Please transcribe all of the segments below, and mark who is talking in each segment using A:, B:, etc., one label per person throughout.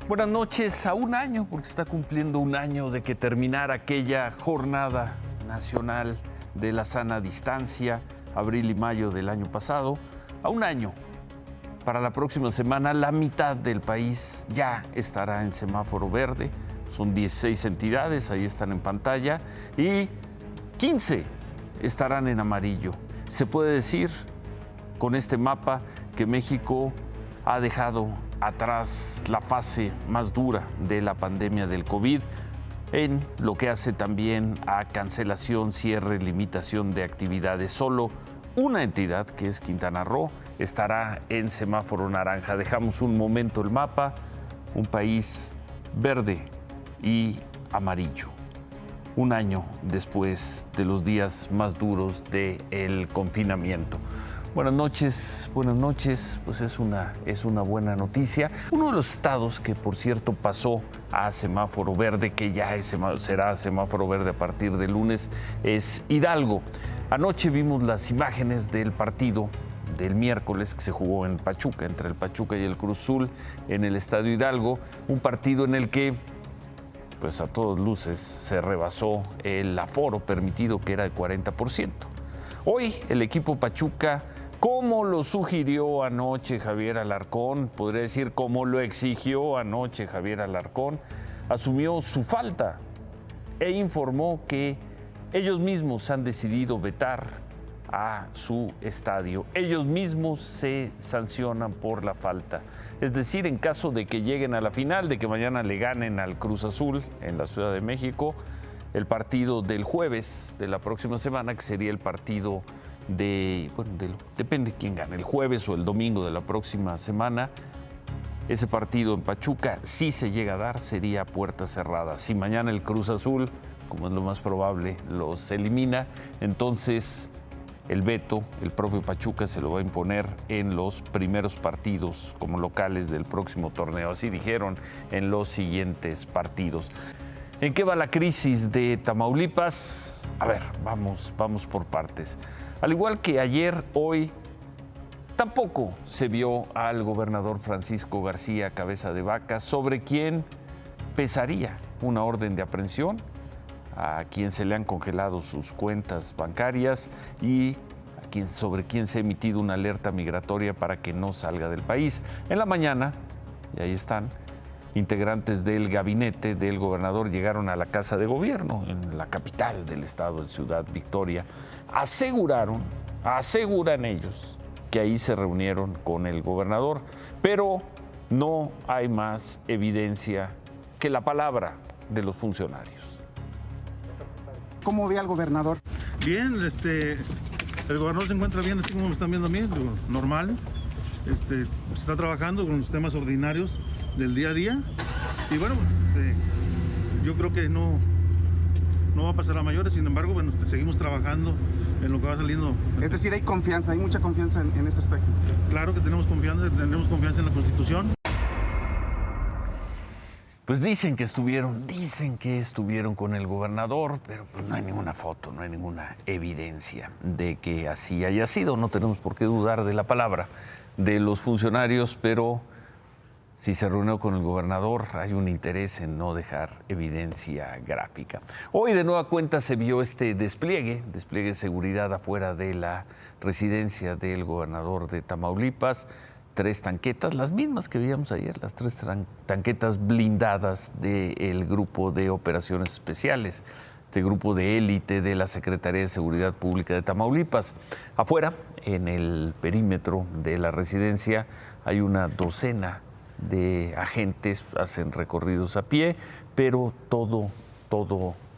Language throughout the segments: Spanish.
A: Buenas noches. A un año, porque se está cumpliendo un año de que terminara aquella jornada nacional de la sana distancia, abril y mayo del año pasado. A un año, para la próxima semana, la mitad del país ya estará en semáforo verde. Son 16 entidades, ahí están en pantalla, y 15 estarán en amarillo. Se puede decir con este mapa que México ha dejado atrás la fase más dura de la pandemia del COVID, en lo que hace también a cancelación, cierre, limitación de actividades. Solo una entidad, que es Quintana Roo, estará en semáforo naranja. Dejamos un momento el mapa, un país verde y amarillo. Un año después de los días más duros del confinamiento. Buenas noches, pues es una buena noticia. Uno de los estados que, por cierto, pasó a semáforo verde, que ya será semáforo verde a partir de lunes, es Hidalgo. Anoche vimos las imágenes del partido del miércoles que se jugó en Pachuca, entre el Pachuca y el Cruz Azul, en el Estadio Hidalgo, un partido en el que, pues a todas luces, se rebasó el aforo permitido, que era de 40%. Hoy el equipo Pachuca, como lo sugirió anoche Javier Alarcón, podría decir como lo exigió anoche Javier Alarcón, asumió su falta e informó que ellos mismos han decidido vetar a su estadio. Ellos mismos se sancionan por la falta. Es decir, en caso de que lleguen a la final, de que mañana le ganen al Cruz Azul en la Ciudad de México, el partido del jueves de la próxima semana, que sería el partido depende quién gane, el jueves o el domingo de la próxima semana, ese partido en Pachuca, si se llega a dar, sería puerta cerrada. Si mañana el Cruz Azul, como es lo más probable, los elimina, entonces el veto, el propio Pachuca se lo va a imponer en los primeros partidos como locales del próximo torneo. Así dijeron en los siguientes partidos. ¿En qué va la crisis de Tamaulipas? A ver, vamos por partes. Al igual que ayer, hoy tampoco se vio al gobernador Francisco García Cabeza de Vaca, sobre quien pesaría una orden de aprehensión, a quien se le han congelado sus cuentas bancarias y sobre quien se ha emitido una alerta migratoria para que no salga del país. En la mañana, y ahí están, integrantes del gabinete del gobernador llegaron a la Casa de Gobierno en la capital del estado, en Ciudad Victoria. Aseguran ellos que ahí se reunieron con el gobernador, pero no hay más evidencia que la palabra de los funcionarios.
B: ¿Cómo ve al gobernador?
C: Bien, el gobernador se encuentra bien, así como me están viendo a mí, normal. Está trabajando con los temas ordinarios del día a día. Y bueno, yo creo que no va a pasar a mayores, sin embargo, bueno, seguimos trabajando en lo que va saliendo.
B: Es decir, hay confianza, hay mucha confianza en este aspecto.
C: Claro que tenemos confianza en la Constitución.
A: Pues dicen que estuvieron con el gobernador, pero pues no hay ninguna foto, no hay ninguna evidencia de que así haya sido. No tenemos por qué dudar de la palabra de los funcionarios, pero si se reunió con el gobernador, hay un interés en no dejar evidencia gráfica. Hoy de nueva cuenta se vio este despliegue de seguridad afuera de la residencia del gobernador de Tamaulipas. 3 tanquetas, las mismas que veíamos ayer, las 3 tanquetas blindadas del Grupo de Operaciones Especiales, este grupo de élite de la Secretaría de Seguridad Pública de Tamaulipas. Afuera, en el perímetro de la residencia, hay una docena de agentes, hacen recorridos a pie, pero todo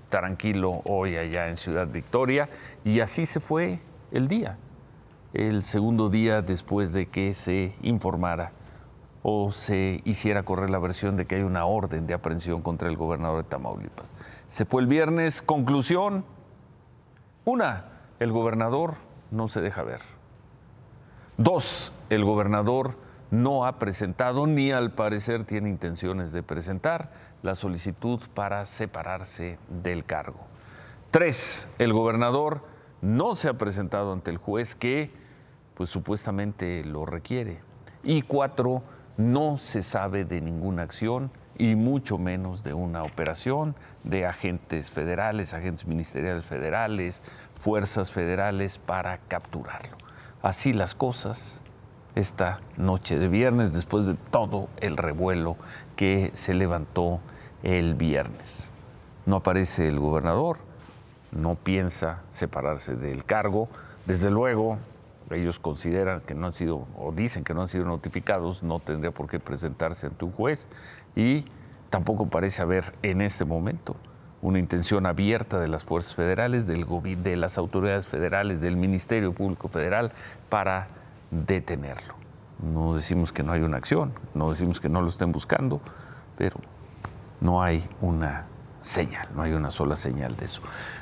A: tranquilo hoy allá en Ciudad Victoria, y así se fue el día. El segundo día después de que se informara o se hiciera correr la versión de que hay una orden de aprehensión contra el gobernador de Tamaulipas. Se fue el viernes. Conclusión: 1, el gobernador no se deja ver. 2, el gobernador no ha presentado, ni al parecer tiene intenciones de presentar, la solicitud para separarse del cargo. 3, el gobernador no se ha presentado ante el juez que, pues, supuestamente lo requiere. Y 4, no se sabe de ninguna acción y mucho menos de una operación de agentes federales, agentes ministeriales federales, fuerzas federales para capturarlo. Así las cosas esta noche de viernes, después de todo el revuelo que se levantó el viernes. No aparece el gobernador, no piensa separarse del cargo. Desde luego, ellos consideran que no han sido, o dicen que no han sido notificados, no tendría por qué presentarse ante un juez, y tampoco parece haber en este momento una intención abierta de las fuerzas federales, de las autoridades federales, del Ministerio Público Federal para detenerlo. No decimos que no hay una acción, no decimos que no lo estén buscando, pero no hay una señal, no hay una sola señal de eso.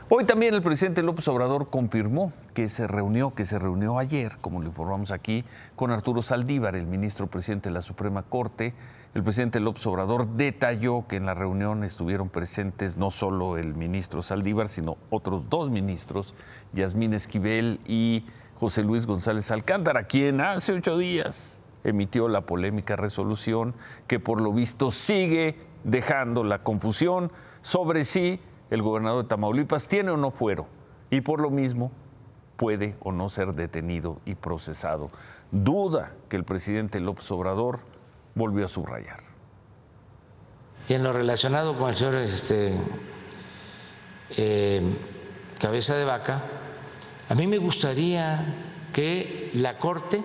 A: Hoy también el presidente López Obrador confirmó que se reunió ayer, como lo informamos aquí, con Arturo Saldívar, el ministro presidente de la Suprema Corte. El presidente López Obrador detalló que en la reunión estuvieron presentes no solo el ministro Saldívar, sino otros dos ministros, Yasmín Esquivel y José Luis González Alcántara, quien hace 8 días emitió la polémica resolución que por lo visto sigue dejando la confusión sobre si el gobernador de Tamaulipas tiene o no fuero y por lo mismo puede o no ser detenido y procesado. Duda que el presidente López Obrador volvió a subrayar.
D: Y en lo relacionado con el señor Cabeza de Vaca, a mí me gustaría que la Corte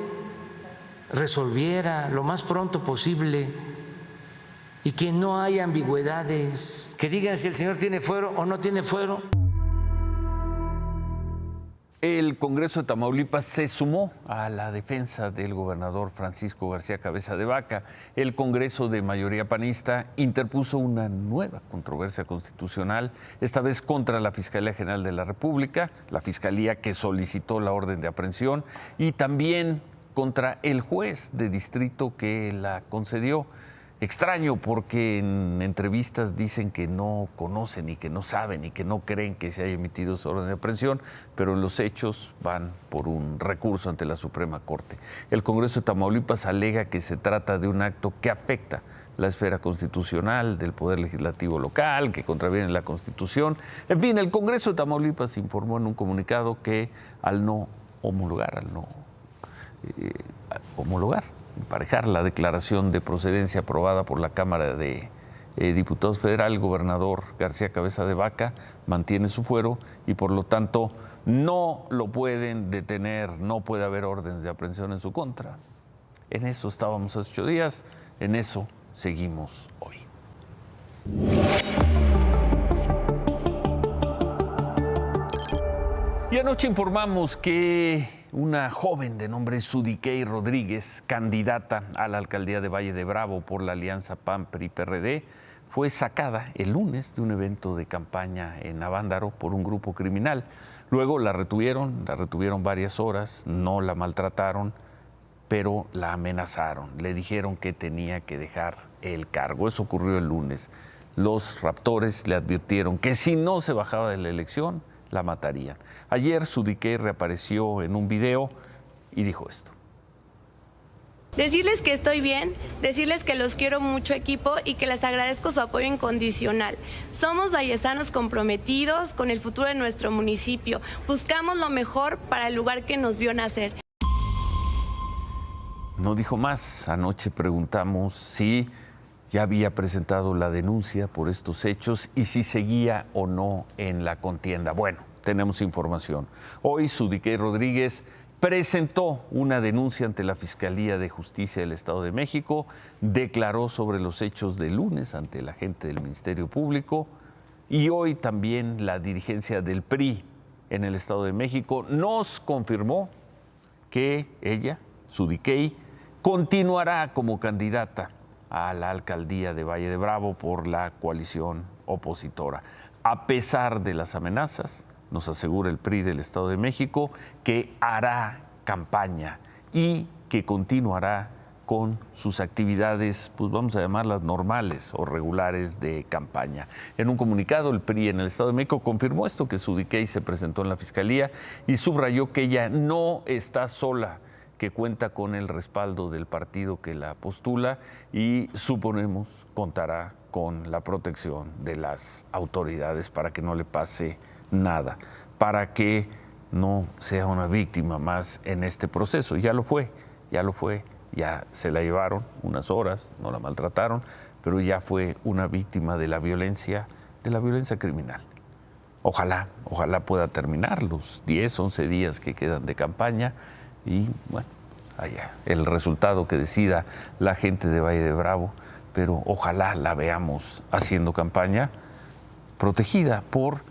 D: resolviera lo más pronto posible y que no haya ambigüedades, que digan si el señor tiene fuero o no tiene fuero.
A: El Congreso de Tamaulipas se sumó a la defensa del gobernador Francisco García Cabeza de Vaca. El Congreso de mayoría panista interpuso una nueva controversia constitucional, esta vez contra la Fiscalía General de la República, la Fiscalía que solicitó la orden de aprehensión, y también contra el juez de distrito que la concedió. Extraño, porque en entrevistas dicen que no conocen y que no saben y que no creen que se haya emitido esa orden de aprehensión, pero los hechos van por un recurso ante la Suprema Corte. El Congreso de Tamaulipas alega que se trata de un acto que afecta la esfera constitucional del Poder Legislativo local, que contraviene la Constitución. En fin, el Congreso de Tamaulipas informó en un comunicado que al no homologar, emparejar la declaración de procedencia aprobada por la Cámara de Diputados Federal, el gobernador García Cabeza de Vaca mantiene su fuero y por lo tanto no lo pueden detener, no puede haber órdenes de aprehensión en su contra. En eso estábamos hace 8 días, en eso seguimos hoy. Y anoche informamos que una joven de nombre Sudikey Rodríguez, candidata a la alcaldía de Valle de Bravo por la alianza PAN-PRI-PRD, fue sacada el lunes de un evento de campaña en Avándaro por un grupo criminal. Luego la retuvieron varias horas, no la maltrataron, pero la amenazaron. Le dijeron que tenía que dejar el cargo. Eso ocurrió el lunes. Los raptores le advirtieron que si no se bajaba de la elección, la matarían. Ayer Sudikey reapareció en un video y dijo esto.
E: Decirles que estoy bien, decirles que los quiero mucho, equipo, y que les agradezco su apoyo incondicional. Somos vallesanos comprometidos con el futuro de nuestro municipio. Buscamos lo mejor para el lugar que nos vio nacer.
A: No dijo más. Anoche preguntamos si ya había presentado la denuncia por estos hechos y si seguía o no en la contienda. Bueno, tenemos información. Hoy Sudikey Rodríguez presentó una denuncia ante la Fiscalía de Justicia del Estado de México, declaró sobre los hechos del lunes ante la gente del Ministerio Público y hoy también la dirigencia del PRI en el Estado de México nos confirmó que ella, Sudikey, continuará como candidata a la alcaldía de Valle de Bravo por la coalición opositora. A pesar de las amenazas, nos asegura el PRI del Estado de México que hará campaña y que continuará con sus actividades, pues vamos a llamarlas normales o regulares de campaña. En un comunicado, el PRI en el Estado de México confirmó esto, que Sudikey se presentó en la Fiscalía y subrayó que ella no está sola, que cuenta con el respaldo del partido que la postula y suponemos contará con la protección de las autoridades para que no le pase nada, para que no sea una víctima más en este proceso. Ya lo fue, ya se la llevaron unas horas, no la maltrataron, pero ya fue una víctima de la violencia criminal. Ojalá pueda terminar los 10, 11 días que quedan de campaña y, bueno, allá el resultado que decida la gente de Valle de Bravo, pero ojalá la veamos haciendo campaña protegida por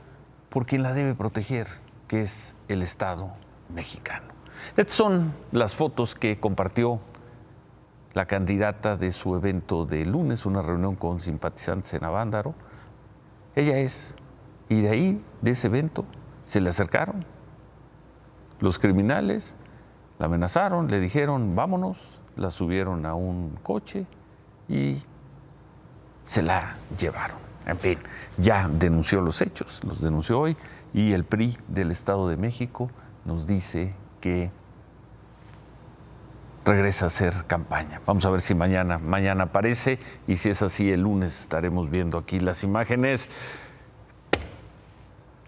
A: quien la debe proteger, que es el Estado mexicano. Estas son las fotos que compartió la candidata de su evento de lunes, una reunión con simpatizantes en Avándaro. Ella es, y de ahí, de ese evento, se le acercaron los criminales, la amenazaron, le dijeron vámonos, la subieron a un coche y se la llevaron. En fin, ya denunció los hechos, los denunció hoy, y el PRI del Estado de México nos dice que regresa a hacer campaña. Vamos a ver si mañana aparece, y si es así, el lunes estaremos viendo aquí las imágenes.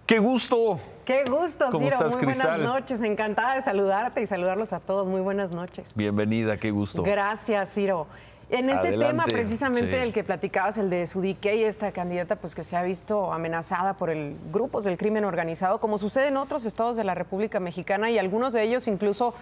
A: ¡Qué gusto!
F: ¡Qué gusto,
A: ¿Cómo
F: Ciro!
A: estás,
F: Muy
A: Cristal?
F: buenas noches, encantada de saludarte y saludarlos a todos. Muy buenas noches.
A: Bienvenida, qué gusto.
F: Gracias, Ciro. En este
A: Adelante.
F: tema, precisamente
A: Sí.
F: el que platicabas, el de Sudique, esta candidata pues que se ha visto amenazada por grupos del crimen organizado, como sucede en otros estados de la República Mexicana, y algunos de ellos incluso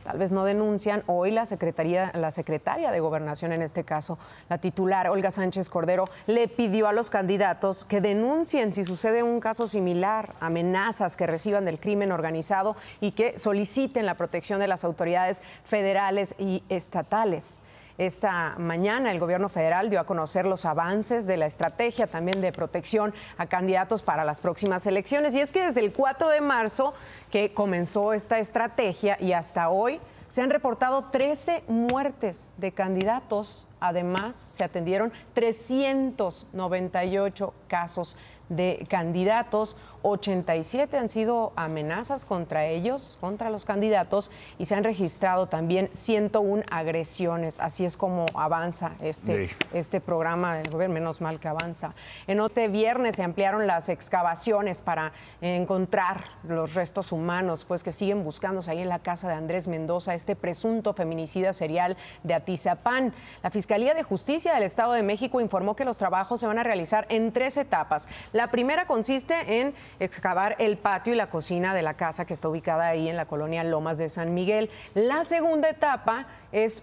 F: tal vez no denuncian. Hoy la secretaria de Gobernación, en este caso, la titular Olga Sánchez Cordero, le pidió a los candidatos que denuncien si sucede un caso similar, amenazas que reciban del crimen organizado, y que soliciten la protección de las autoridades federales y estatales. Esta mañana el gobierno federal dio a conocer los avances de la estrategia también de protección a candidatos para las próximas elecciones. Y es que desde el 4 de marzo que comenzó esta estrategia y hasta hoy se han reportado 13 muertes de candidatos. Además, se atendieron 398 casos de candidatos, 87 han sido amenazas contra ellos, contra los candidatos, y se han registrado también 101 agresiones. Así es como avanza este programa del gobierno, menos mal que avanza. En este viernes se ampliaron las excavaciones para encontrar los restos humanos, pues que siguen buscándose ahí en la casa de Andrés Mendoza, este presunto feminicida serial de Atizapán. La Fiscalía de Justicia del Estado de México informó que los trabajos se van a realizar en 3 etapas. La primera consiste en excavar el patio y la cocina de la casa que está ubicada ahí en la colonia Lomas de San Miguel. La segunda etapa es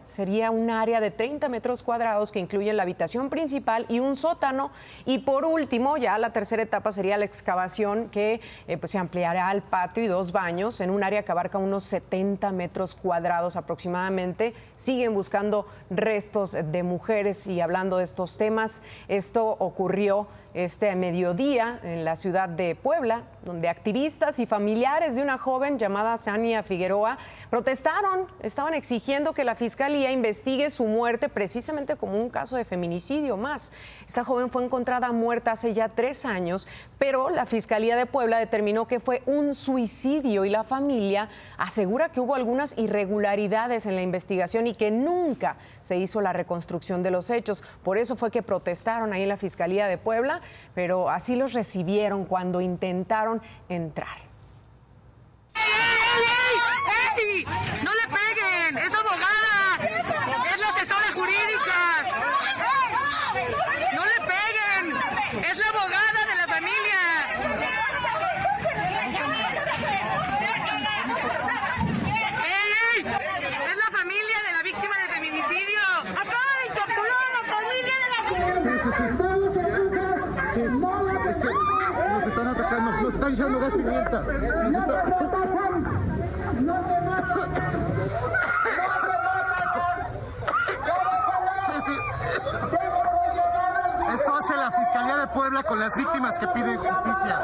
F: sería un área de 30 metros cuadrados que incluye la habitación principal y un sótano. Y por último, ya la tercera etapa sería la excavación que pues se ampliará al patio y 2 baños en un área que abarca unos 70 metros cuadrados aproximadamente. Siguen buscando restos de mujeres. Y hablando de estos temas, esto ocurrió este mediodía en la ciudad de Puebla, donde activistas y familiares de una joven llamada Sania Figueroa protestaron, estaban exigiendo que la Fiscalía investigue su muerte precisamente como un caso de feminicidio más. Esta joven fue encontrada muerta hace ya 3 años, pero la Fiscalía de Puebla determinó que fue un suicidio, y la familia asegura que hubo algunas irregularidades en la investigación y que nunca se hizo la reconstrucción de los hechos. Por eso fue que protestaron ahí en la Fiscalía de Puebla, pero así los recibieron cuando intentaron entrar.
G: ¡Ey! ¡No le peguen! ¡Es abogada! ¡Es la asesora jurídica! ¡No le peguen! ¡Es la abogada de la familia! ¡Ey! ¡Es la familia de la víctima del feminicidio! ¡Acaba de encapsular a la familia de la víctima!
H: Nos están atacando, nos están echando gas pimienta. Esto hace la Fiscalía de Puebla con las víctimas que piden justicia.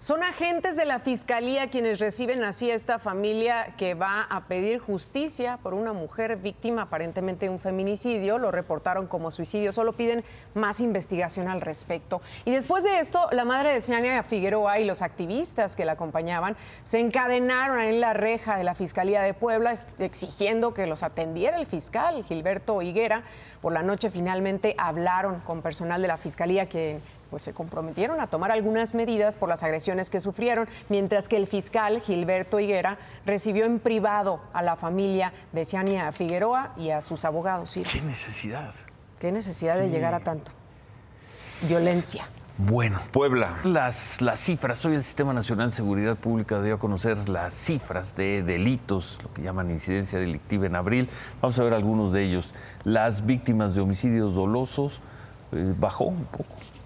F: Son agentes de la Fiscalía quienes reciben así a esta familia que va a pedir justicia por una mujer víctima aparentemente de un feminicidio. Lo reportaron como suicidio, solo piden más investigación al respecto. Y después de esto, la madre de Ciania Figueroa y los activistas que la acompañaban se encadenaron en la reja de la Fiscalía de Puebla exigiendo que los atendiera el fiscal Gilberto Higuera. Por la noche finalmente hablaron con personal de la Fiscalía que pues se comprometieron a tomar algunas medidas por las agresiones que sufrieron, mientras que el fiscal Gilberto Higuera recibió en privado a la familia de Ciania Figueroa y a sus abogados. ¿Sí?
A: ¿Qué necesidad?
F: ¿Qué necesidad de llegar a tanto? Violencia.
A: Bueno, Puebla, las cifras. Hoy el Sistema Nacional de Seguridad Pública dio a conocer las cifras de delitos, lo que llaman incidencia delictiva en abril. Vamos a ver algunos de ellos. Las víctimas de homicidios dolosos bajó un poco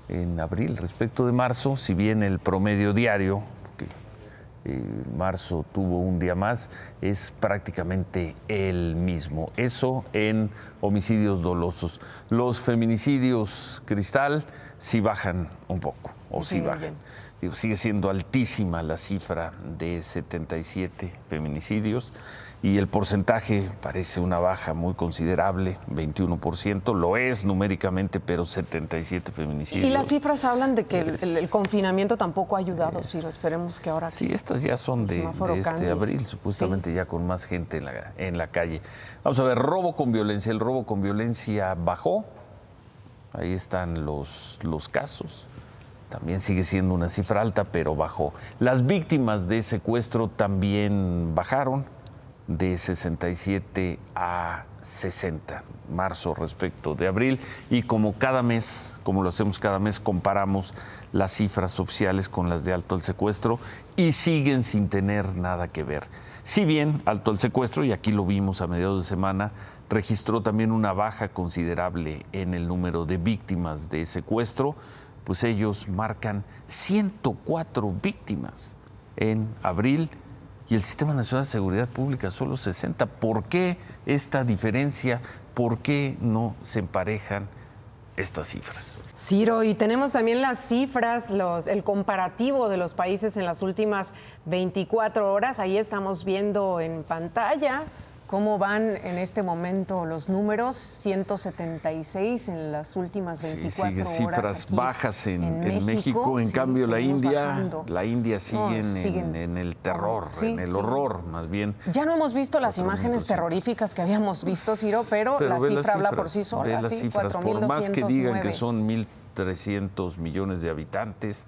A: en abril respecto de marzo, si bien el promedio diario, que marzo tuvo un día más, es prácticamente el mismo. Eso en homicidios dolosos. Los feminicidios, Cristal, sí bajan un poco, o sí bajan. Digo, sigue siendo altísima la cifra de 77 feminicidios y el porcentaje parece una baja muy considerable, 21%, lo es numéricamente, pero 77 feminicidios.
F: Y las cifras hablan de que el confinamiento tampoco ha ayudado, Ciro, esperemos que ahora
A: sí. Estas ya son de este abril, supuestamente ya con más gente en la calle. Vamos a ver, robo con violencia. El robo con violencia bajó, ahí están los casos. También sigue siendo una cifra alta, pero bajó. Las víctimas de secuestro también bajaron de 67 a 60, marzo respecto de abril. Y como cada mes, como lo hacemos cada mes, comparamos las cifras oficiales con las de alto el secuestro y siguen sin tener nada que ver. Si bien alto el secuestro, y aquí lo vimos a mediados de semana, registró también una baja considerable en el número de víctimas de secuestro, pues ellos marcan 104 víctimas en abril y el Sistema Nacional de Seguridad Pública solo 60. ¿Por qué esta diferencia? ¿Por qué no se emparejan estas cifras?
F: Ciro, y tenemos también las cifras, el comparativo de los países en las últimas 24 horas. Ahí estamos viendo en pantalla cómo van en este momento los números, 176 en las últimas 24 horas.
A: Cifras bajas en México. En cambio, la India sigue en el terror, en el horror, más bien.
F: Ya no hemos visto las imágenes terroríficas que habíamos visto, Ciro, pero la cifra habla por sí sola.
A: Las cifras, por más que digan que son 1.300 millones de habitantes,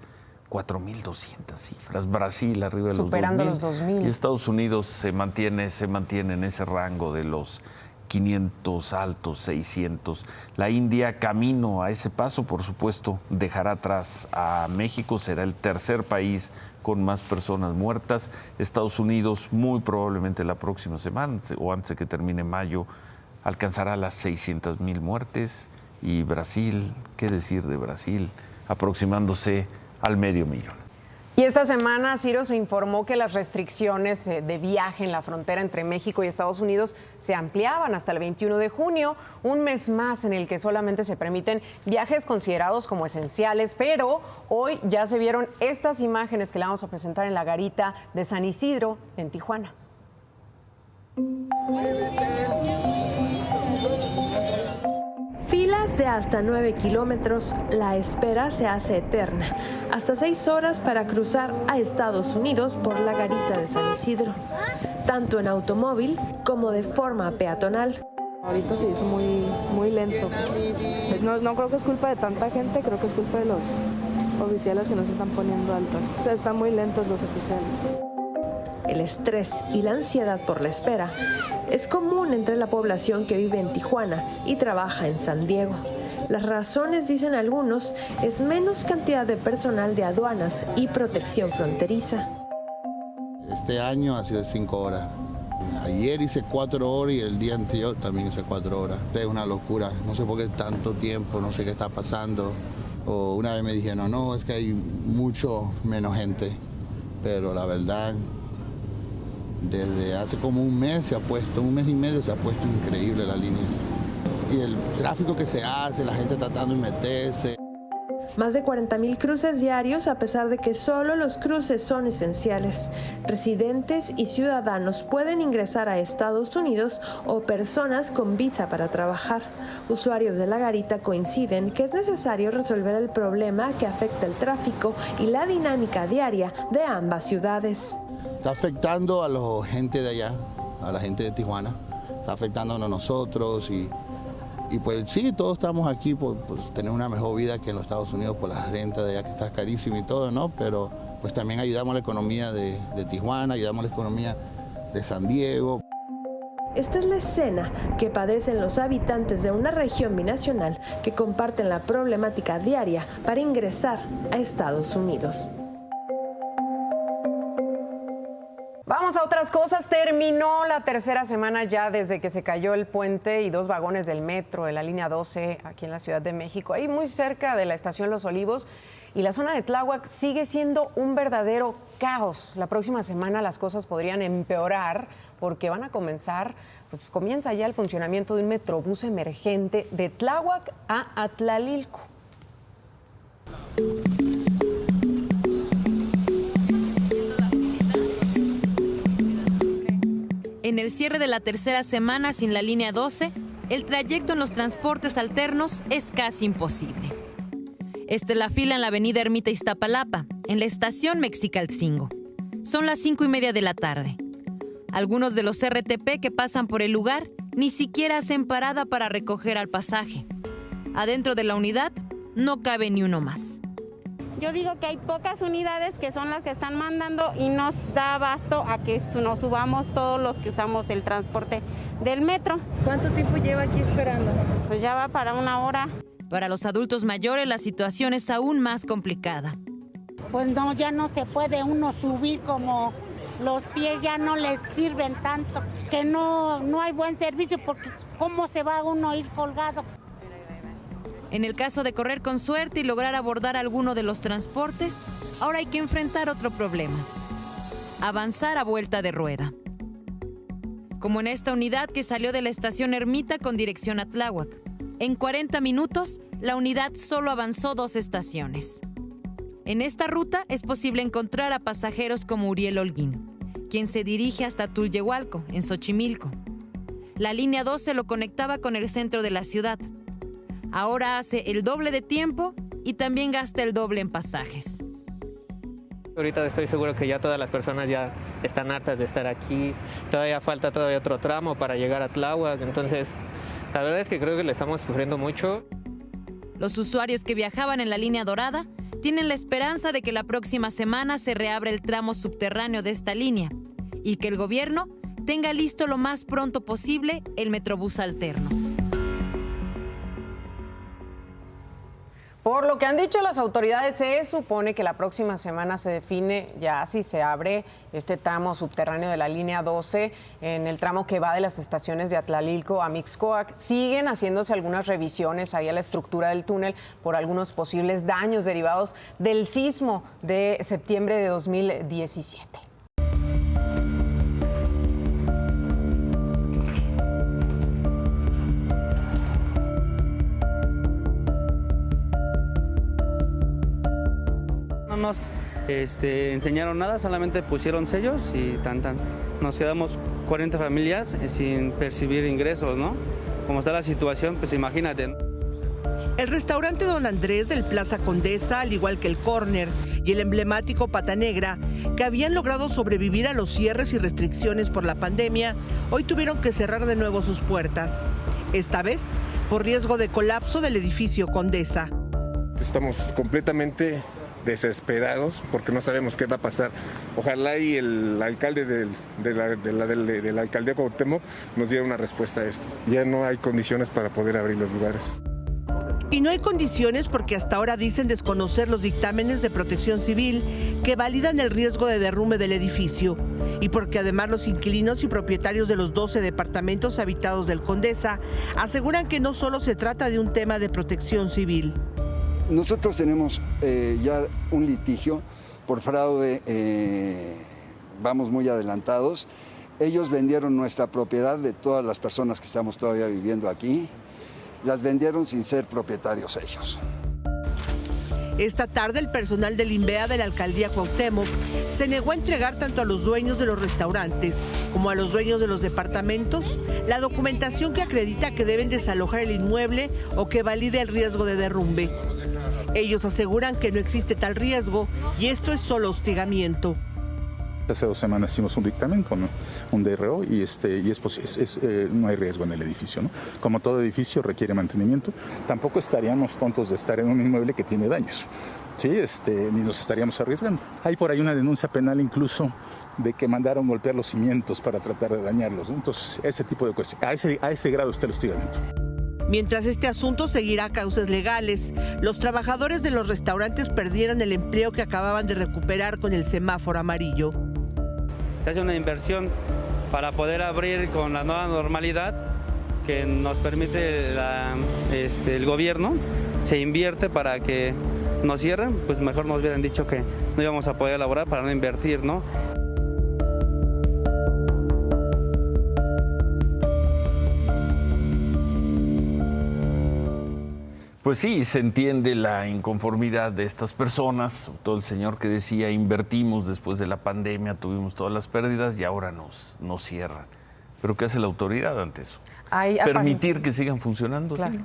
A: 4.200 cifras. Brasil arriba de
F: superando
A: los 2.000. Y Estados Unidos se mantiene en ese rango de los 500 altos, 600. La India, camino a ese paso, por supuesto, dejará atrás a México, será el tercer país con más personas muertas. Estados Unidos, muy probablemente la próxima semana o antes de que termine mayo, alcanzará las 600,000 muertes. Y Brasil, ¿qué decir de Brasil? Aproximándose al 500,000.
F: Y esta semana, Ciro, se informó que las restricciones de viaje en la frontera entre México y Estados Unidos se ampliaban hasta el 21 de junio, un mes más en el que solamente se permiten viajes considerados como esenciales, pero hoy ya se vieron estas imágenes que le vamos a presentar en la garita de San Isidro, en Tijuana.
I: Filas de hasta 9 kilómetros, la espera se hace eterna. Hasta 6 horas para cruzar a Estados Unidos por la garita de San Isidro, tanto en automóvil como de forma peatonal.
J: Ahorita se hizo muy lento. No creo que es culpa de tanta gente, creo que es culpa de los oficiales que no se están poniendo alto. O sea, están muy lentos los oficiales.
I: El estrés y la ansiedad por la espera es común entre la población que vive en Tijuana y trabaja en San Diego. Las razones, dicen algunos, es menos cantidad de personal de aduanas y protección fronteriza.
K: Este año ha sido 5 horas. Ayer hice 4 horas y el día anterior también hice 4 horas. Es una locura, no sé por qué tanto tiempo, no sé qué está pasando. O una vez me dijeron, no, es que hay mucho menos gente, pero la verdad, desde hace como un mes un mes y medio se ha puesto increíble la línea. Y el tráfico que se hace, la gente tratando de meterse.
I: Más de 40,000 cruces diarios, a pesar de que solo los cruces son esenciales. Residentes y ciudadanos pueden ingresar a Estados Unidos o personas con visa para trabajar. Usuarios de la garita coinciden que es necesario resolver el problema que afecta el tráfico y la dinámica diaria de ambas ciudades.
K: Está afectando a la gente de allá, a la gente de Tijuana, está afectándonos a nosotros y pues sí, todos estamos aquí por tener una mejor vida que en los Estados Unidos por la renta de allá que está carísima y todo, ¿no? Pero pues también ayudamos a la economía de Tijuana, ayudamos a la economía de San Diego.
I: Esta es la escena que padecen los habitantes de una región binacional que comparten la problemática diaria para ingresar a Estados Unidos.
F: Vamos a otras cosas. Terminó la tercera semana ya desde que se cayó el puente y 2 vagones del metro de la línea 12 aquí en la Ciudad de México, ahí muy cerca de la estación Los Olivos, y la zona de Tláhuac sigue siendo un verdadero caos. La próxima semana las cosas podrían empeorar porque comienza ya el funcionamiento de un metrobús emergente de Tláhuac a Atlalilco.
L: En el cierre de la tercera semana sin la línea 12, el trayecto en los transportes alternos es casi imposible. Esta es la fila en la avenida Ermita Iztapalapa, en la estación Mexicalcingo. Son las 5:30 de la tarde. Algunos de los RTP que pasan por el lugar ni siquiera hacen parada para recoger al pasaje. Adentro de la unidad no cabe ni uno más.
M: Yo digo que hay pocas unidades que son las que están mandando y nos da abasto a que nos subamos todos los que usamos el transporte del metro.
J: ¿Cuánto tiempo lleva aquí esperando?
M: Pues ya va para 1 hora.
L: Para los adultos mayores la situación es aún más complicada.
N: Pues no, ya no se puede uno subir, como los pies ya no les sirven tanto, que no hay buen servicio porque ¿cómo se va uno a ir colgado?
L: En el caso de correr con suerte y lograr abordar alguno de los transportes, ahora hay que enfrentar otro problema: avanzar a vuelta de rueda. Como en esta unidad que salió de la estación Ermita con dirección a Tláhuac. En 40 minutos, la unidad solo avanzó 2 estaciones. En esta ruta es posible encontrar a pasajeros como Uriel Holguín, quien se dirige hasta Tulyehualco, en Xochimilco. La línea 12 lo conectaba con el centro de la ciudad. Ahora hace el doble de tiempo y también gasta el doble en pasajes.
O: Ahorita estoy seguro que ya todas las personas ya están hartas de estar aquí. Todavía falta otro tramo para llegar a Tláhuac. Entonces, la verdad es que creo que le estamos sufriendo mucho.
L: Los usuarios que viajaban en la línea dorada tienen la esperanza de que la próxima semana se reabra el tramo subterráneo de esta línea y que el gobierno tenga listo lo más pronto posible el metrobús alterno.
F: Por lo que han dicho las autoridades, se supone que la próxima semana se define ya si se abre este tramo subterráneo de la línea 12 en el tramo que va de las estaciones de Atlalilco a Mixcoac. Siguen haciéndose algunas revisiones ahí a la estructura del túnel por algunos posibles daños derivados del sismo de septiembre de 2017.
P: No nos enseñaron nada, solamente pusieron sellos y tan. Nos quedamos 40 familias sin percibir ingresos, ¿no? Como está la situación, pues imagínate.
Q: El restaurante Don Andrés del Plaza Condesa, al igual que el Corner y el emblemático Pata Negra, que habían logrado sobrevivir a los cierres y restricciones por la pandemia, hoy tuvieron que cerrar de nuevo sus puertas. Esta vez, por riesgo de colapso del edificio Condesa.
R: Estamos completamente desesperados porque no sabemos qué va a pasar. Ojalá y el alcalde de la alcaldía Cuauhtémoc nos diera una respuesta a esto. Ya no hay condiciones para poder abrir los lugares.
Q: Y no hay condiciones porque hasta ahora dicen desconocer los dictámenes de Protección Civil que validan el riesgo de derrumbe del edificio. Y porque además los inquilinos y propietarios de los 12 departamentos habitados del Condesa aseguran que no solo se trata de un tema de protección civil.
S: Nosotros tenemos ya un litigio por fraude, vamos muy adelantados. Ellos vendieron nuestra propiedad de todas las personas que estamos todavía viviendo aquí, las vendieron sin ser propietarios ellos.
Q: Esta tarde el personal del INVEA de la alcaldía Cuauhtémoc se negó a entregar tanto a los dueños de los restaurantes como a los dueños de los departamentos la documentación que acredita que deben desalojar el inmueble o que valide el riesgo de derrumbe. Ellos aseguran que no existe tal riesgo y esto es solo hostigamiento.
T: Hace 2 semanas hicimos un dictamen con un DRO y no hay riesgo en el edificio, ¿no? Como todo edificio requiere mantenimiento, tampoco estaríamos tontos de estar en un inmueble que tiene daños, ¿sí? Ni nos estaríamos arriesgando. Hay por ahí una denuncia penal incluso de que mandaron golpear los cimientos para tratar de dañarlos, ¿no? Entonces, ese tipo de cuestiones, a ese grado está el hostigamiento.
Q: Mientras este asunto seguirá a causas legales, los trabajadores de los restaurantes perdieron el empleo que acababan de recuperar con el semáforo amarillo.
P: Se hace una inversión para poder abrir con la nueva normalidad que nos permite el gobierno, se invierte para que nos cierren, pues mejor nos hubieran dicho que no íbamos a poder elaborar para no invertir, ¿no?
A: Pues sí, se entiende la inconformidad de estas personas, todo el señor que decía invertimos después de la pandemia, tuvimos todas las pérdidas y ahora nos cierran. ¿Pero qué hace la autoridad ante eso? ¿Permitir que sigan funcionando?
F: Claro.
A: ¿Sí?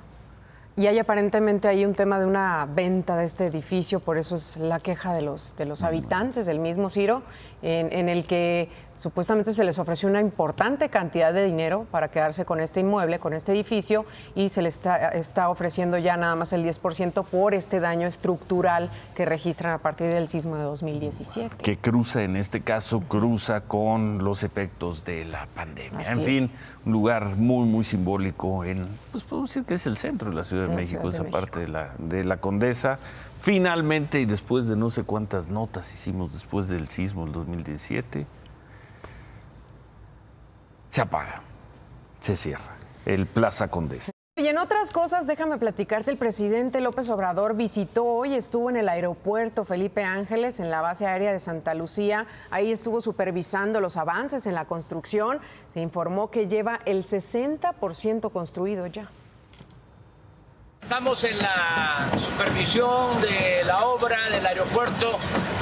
F: Y hay aparentemente ahí un tema de una venta de este edificio, por eso es la queja de los habitantes del mismo, Ciro, en el que supuestamente se les ofreció una importante cantidad de dinero para quedarse con este inmueble, con este edificio, y se les está ofreciendo ya nada más el 10% por este daño estructural que registran a partir del sismo de 2017.
A: Que en este caso, cruza con los efectos de la pandemia.
F: Así
A: en fin,
F: es.
A: Un lugar muy, muy simbólico pues podemos decir que es el centro de la Ciudad de México, esa parte de la Condesa. Finalmente, y después de no sé cuántas notas hicimos después del sismo del 2017, se apaga, se cierra el Plaza Condesa.
F: Y en otras cosas, déjame platicarte, el presidente López Obrador visitó hoy, estuvo en el aeropuerto Felipe Ángeles, en la base aérea de Santa Lucía. Ahí estuvo supervisando los avances en la construcción. Se informó que lleva el 60% construido ya.
U: Estamos en la supervisión de la obra del aeropuerto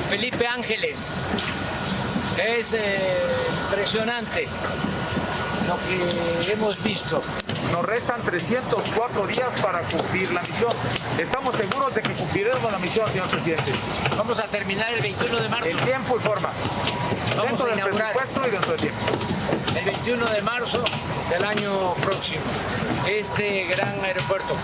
U: Felipe Ángeles. Es impresionante lo que hemos visto.
V: Nos restan 304 días para cumplir la misión. Estamos seguros de que cumpliremos la misión, señor presidente.
U: Vamos a terminar el 21 de marzo.
V: En tiempo y forma.
U: Vamos a inaugurar
V: presupuesto y dentro del tiempo.
U: El 21 de marzo del año próximo este gran aeropuerto.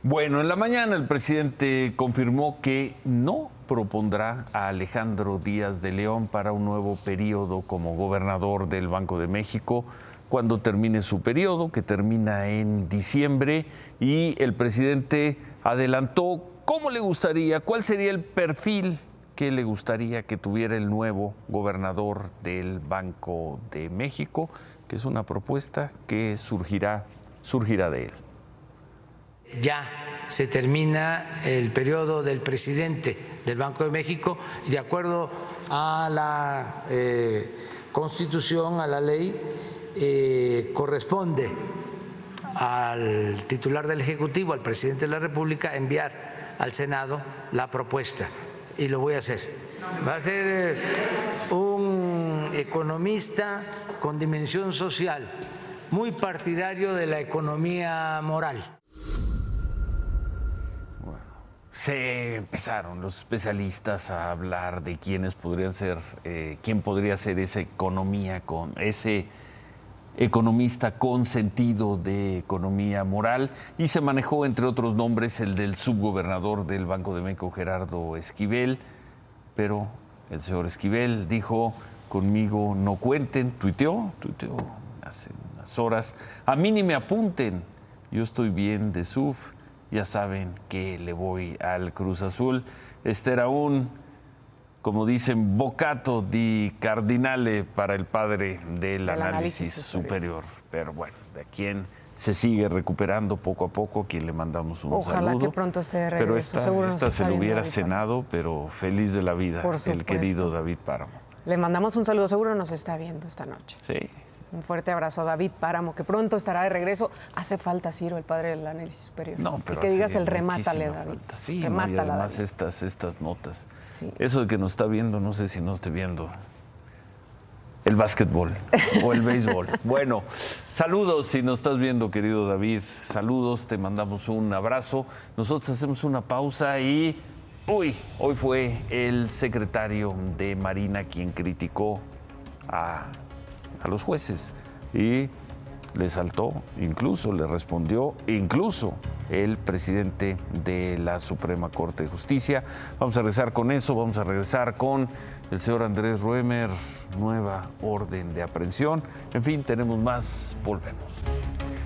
A: Bueno, en la mañana el presidente confirmó que no propondrá a Alejandro Díaz de León para un nuevo periodo como gobernador del Banco de México cuando termine su periodo, que termina en diciembre, y el presidente adelantó cómo le gustaría, cuál sería el perfil que le gustaría que tuviera el nuevo gobernador del Banco de México, que es una propuesta que surgirá de él.
D: Ya se termina el periodo del presidente del Banco de México y de acuerdo a la Constitución, a la ley, corresponde al titular del Ejecutivo, al presidente de la República, enviar al Senado la propuesta y lo voy a hacer. Va a ser un economista con dimensión social, muy partidario de la economía moral.
A: Se empezaron los especialistas a hablar de quiénes podrían ser, quién podría ser esa economía ese economista con sentido de economía moral, y se manejó entre otros nombres el del subgobernador del Banco de México, Gerardo Esquivel, pero el señor Esquivel dijo: conmigo no cuenten, tuiteó hace unas horas, a mí ni me apunten, yo estoy bien de SUF. Ya saben que le voy al Cruz Azul. Este era como dicen, bocato di cardinale para el padre del análisis superior. Pero bueno, de quien se sigue recuperando poco a poco, a quien le mandamos un saludo.
F: Ojalá que pronto esté de regreso.
A: Pero esta se lo hubiera cenado, pero feliz de la vida, el querido David Páramo.
F: Le mandamos un saludo, seguro nos está viendo esta noche.
A: Sí,
F: Un fuerte abrazo a David Páramo, que pronto estará de regreso. Hace falta, Ciro, el padre del análisis superior.
A: No, pero
F: y que digas el
A: remátale,
F: remátale, David.
A: Sí,
F: remátala,
A: y además
F: David.
A: estas notas.
F: Sí.
A: Eso de que nos está viendo, no sé si no esté viendo el básquetbol o el béisbol. Bueno, saludos si nos estás viendo, querido David. Saludos, te mandamos un abrazo. Nosotros hacemos una pausa y... hoy fue el secretario de Marina quien criticó a los jueces y le saltó, incluso le respondió, incluso el presidente de la Suprema Corte de Justicia. Vamos a regresar con eso, vamos a regresar con el señor Andrés Ruemer, nueva orden de aprehensión. En fin, tenemos más, volvemos.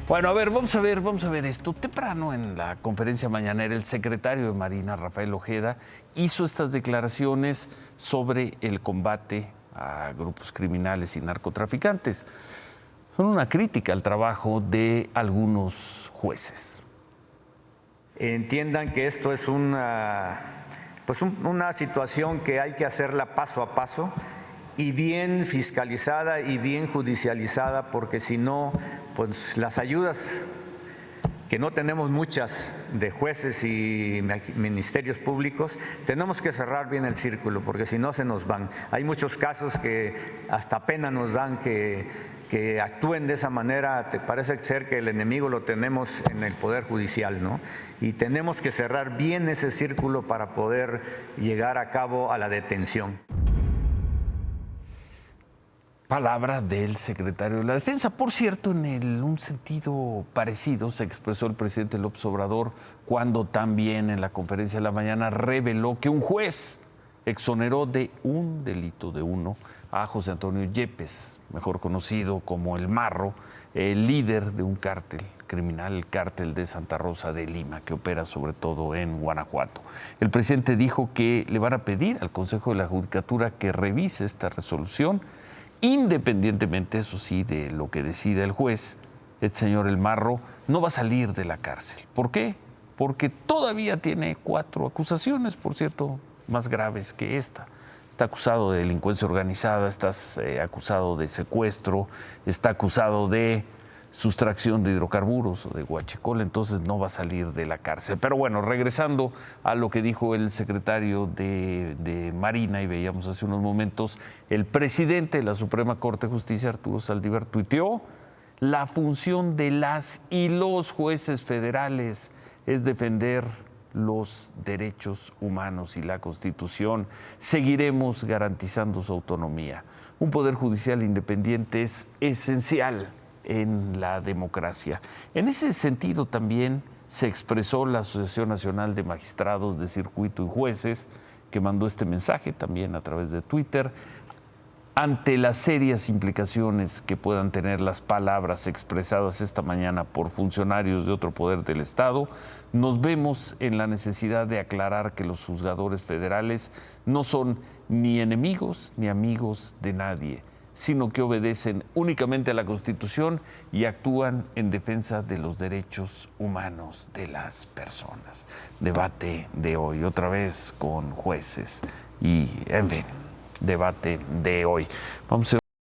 A: Bueno, a ver, vamos a ver esto. Temprano en la conferencia mañanera, el secretario de Marina, Rafael Ojeda, hizo estas declaraciones sobre el combate a grupos criminales y narcotraficantes. Son una crítica al trabajo de algunos jueces.
B: Entiendan que esto es una situación que hay que hacerla paso a paso y bien fiscalizada y bien judicializada, porque si no, pues las ayudas, que no tenemos muchas, de jueces y ministerios públicos, tenemos que cerrar bien el círculo, porque si no se nos van. Hay muchos casos que hasta pena nos dan que actúen de esa manera. Te parece ser que el enemigo lo tenemos en el Poder Judicial, ¿no? Y tenemos que cerrar bien ese círculo para poder llegar a cabo a la detención.
A: Palabra del secretario de la Defensa. Por cierto, en un sentido parecido se expresó el presidente López Obrador cuando también en la conferencia de la mañana reveló que un juez exoneró de un delito de uno a José Antonio Yepes, mejor conocido como el Marro, el líder de un cártel criminal, el cártel de Santa Rosa de Lima, que opera sobre todo en Guanajuato. El presidente dijo que le van a pedir al Consejo de la Judicatura que revise esta resolución, independientemente, eso sí, de lo que decida el juez. El señor El Marro no va a salir de la cárcel. ¿Por qué? Porque todavía tiene 4 acusaciones, por cierto, más graves que esta. Está acusado de delincuencia organizada, está acusado de secuestro, está acusado de sustracción de hidrocarburos o de huachicol, entonces no va a salir de la cárcel. Pero bueno, regresando a lo que dijo el secretario de Marina, y veíamos hace unos momentos, el presidente de la Suprema Corte de Justicia, Arturo Saldívar, tuiteó: la función de las y los jueces federales es defender los derechos humanos y la Constitución. Seguiremos garantizando su autonomía. Un poder judicial independiente es esencial en la democracia. En ese sentido también se expresó la Asociación Nacional de Magistrados de Circuito y Jueces, que mandó este mensaje también a través de Twitter. Ante las serias implicaciones que puedan tener las palabras expresadas esta mañana por funcionarios de otro poder del Estado, nos vemos en la necesidad de aclarar que los juzgadores federales no son ni enemigos ni amigos de nadie, sino que obedecen únicamente a la Constitución y actúan en defensa de los derechos humanos de las personas. Debate de hoy, otra vez con jueces y, en fin, debate de hoy. Vamos a